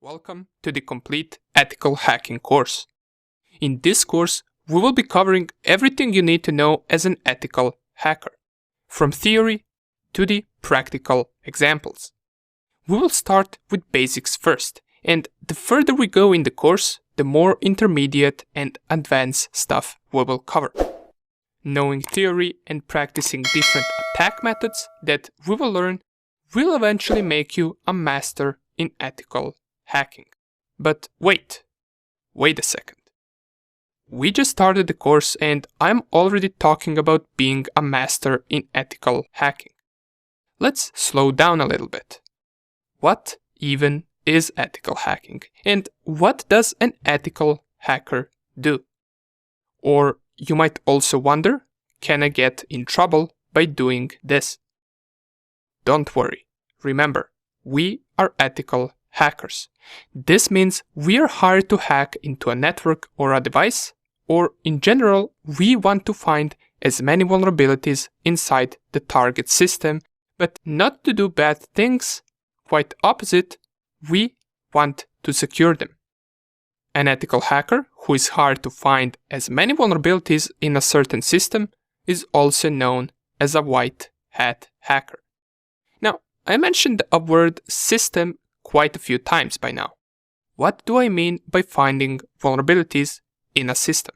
Welcome to the Complete Ethical Hacking course. In this course, we will be covering everything you need to know as an ethical hacker, from theory to the practical examples. We will start with basics first, and the further we go in the course, the more intermediate and advanced stuff we will cover. Knowing theory and practicing different attack methods that we will learn will eventually make you a master in ethical hacking. But wait a second. We just started the course and I'm already talking about being a master in ethical hacking. Let's slow down a little bit. What even is ethical hacking? And what does an ethical hacker do? Or you might also wonder, can I get in trouble by doing this? Don't worry. Remember, we are ethical hackers. This means we are hired to hack into a network or a device, or in general, we want to find as many vulnerabilities inside the target system, but not to do bad things. Quite opposite, we want to secure them. An ethical hacker who is hired to find as many vulnerabilities in a certain system is also known as a white hat hacker. Now, I mentioned a word system quite a few times by now. What do I mean by finding vulnerabilities in a system?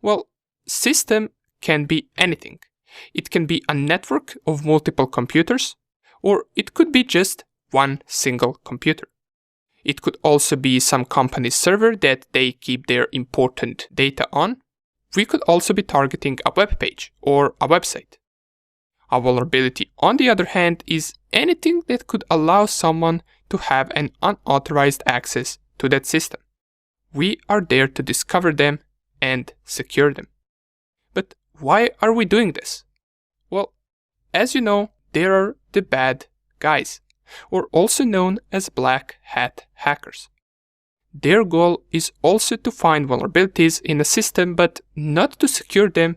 Well, system can be anything. It can be a network of multiple computers, or it could be just one single computer. It could also be some company's server that they keep their important data on. We could also be targeting a web page or a website. A vulnerability, on the other hand, is anything that could allow someone to have an unauthorized access to that system. We are there to discover them and secure them. But why are we doing this? Well, as you know, there are the bad guys, or also known as black hat hackers. Their goal is also to find vulnerabilities in a system, but not to secure them.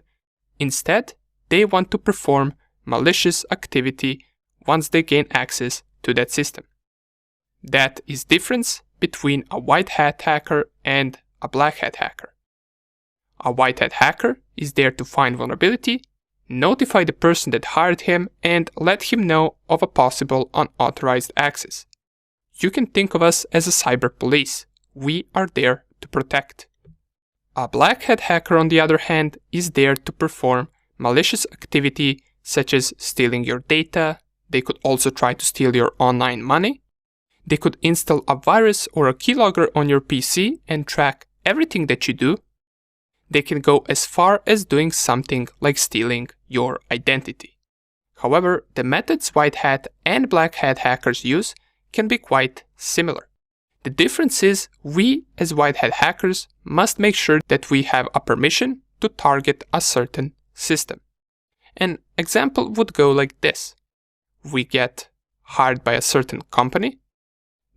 Instead, they want to perform malicious activity once they gain access to that system. That is the difference between a white hat hacker and a black hat hacker. A white hat hacker is there to find vulnerability, notify the person that hired him, and let him know of a possible unauthorized access. You can think of us as a cyber police. We are there to protect. A black hat hacker, on the other hand, is there to perform malicious activity such as stealing your data. They could also try to steal your online money. They could install a virus or a keylogger on your PC and track everything that you do. They can go as far as doing something like stealing your identity. However, the methods white hat and black hat hackers use can be quite similar. The difference is we as white hat hackers must make sure that we have a permission to target a certain system. An example would go like this. We get hired by a certain company.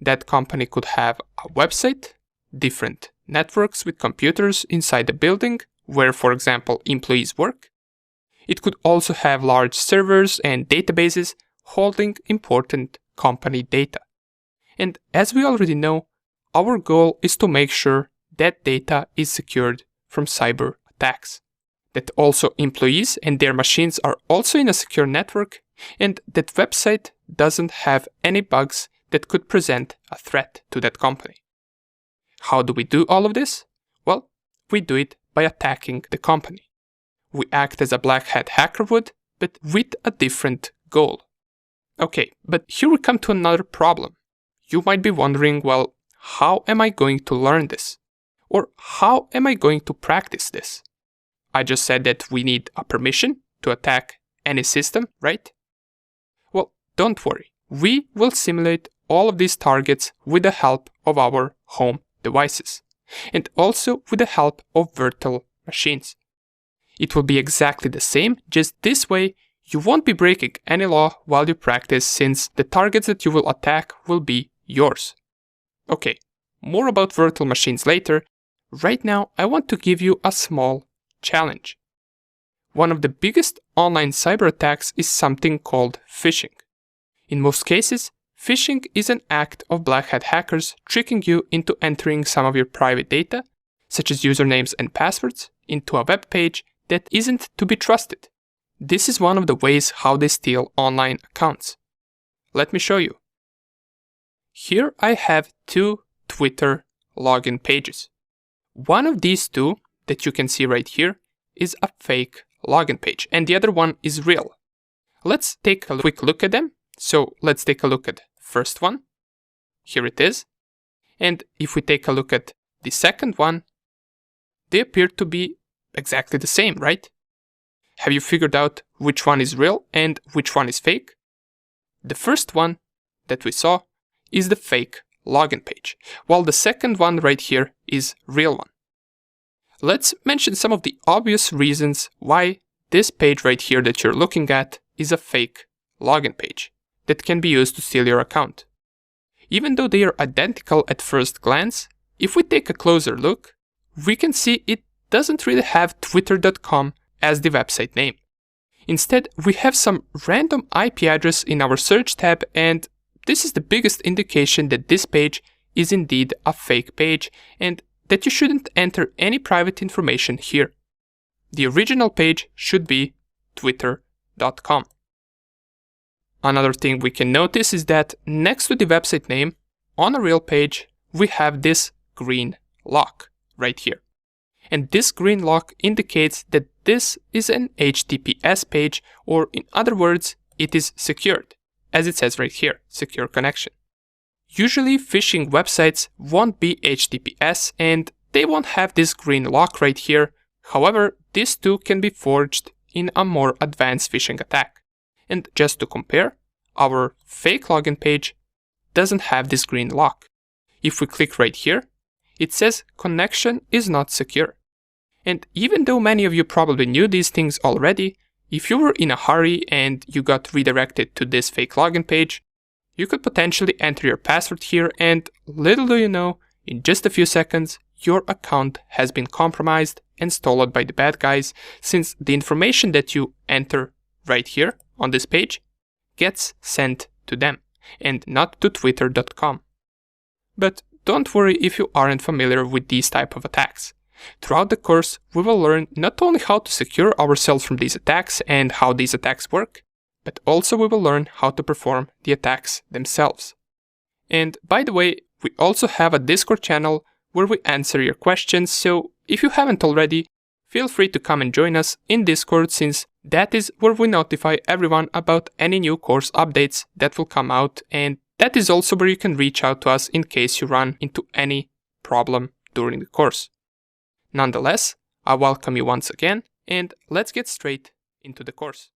That company could have a website, different networks with computers inside the building where, for example, employees work. It could also have large servers and databases holding important company data. And as we already know, our goal is to make sure that data is secured from cyber attacks, that also employees and their machines are also in a secure network, and that website doesn't have any bugs that could present a threat to that company. How do we do all of this? Well, we do it by attacking the company. We act as a black hat hacker would, but with a different goal. Okay, but here we come to another problem. You might be wondering, well, how am I going to learn this? Or how am I going to practice this? I just said that we need a permission to attack any system, right? Well, don't worry. We will simulate all of these targets with the help of our home devices, and also with the help of virtual machines. It will be exactly the same, just this way you won't be breaking any law while you practice, since the targets that you will attack will be yours. Okay, more about virtual machines later. Right now I want to give you a small challenge. One of the biggest online cyber attacks is something called phishing. In most cases, phishing is an act of black hat hackers tricking you into entering some of your private data, such as usernames and passwords, into a web page that isn't to be trusted. This is one of the ways how they steal online accounts. Let me show you. Here I have two Twitter login pages. One of these two that you can see right here is a fake login page, and the other one is real. Let's take a quick look at them. So let's take a look at the first one. Here it is. And if we take a look at the second one, they appear to be exactly the same, right? Have you figured out which one is real and which one is fake? The first one that we saw is the fake login page, while the second one right here is real one. Let's mention some of the obvious reasons why this page right here that you're looking at is a fake login page that can be used to steal your account. Even though they are identical at first glance, if we take a closer look, we can see it doesn't really have twitter.com as the website name. Instead, we have some random IP address in our search tab, and this is the biggest indication that this page is indeed a fake page and that you shouldn't enter any private information here. The original page should be twitter.com. Another thing we can notice is that next to the website name, on a real page, we have this green lock right here. And this green lock indicates that this is an HTTPS page, or in other words, it is secured, as it says right here, secure connection. Usually phishing websites won't be HTTPS and they won't have this green lock right here. However, these two can be forged in a more advanced phishing attack. And just to compare, our fake login page doesn't have this green lock. If we click right here, it says connection is not secure. And even though many of you probably knew these things already, if you were in a hurry and you got redirected to this fake login page, you could potentially enter your password here, and little do you know, in just a few seconds, your account has been compromised and stolen by the bad guys, since the information that you enter right here on this page gets sent to them and not to twitter.com. But don't worry if you aren't familiar with these type of attacks. Throughout the course, we will learn not only how to secure ourselves from these attacks and how these attacks work, but also we will learn how to perform the attacks themselves. And by the way, we also have a Discord channel where we answer your questions, so if you haven't already, feel free to come and join us in Discord, since that is where we notify everyone about any new course updates that will come out, and that is also where you can reach out to us in case you run into any problem during the course. Nonetheless, I welcome you once again, and let's get straight into the course.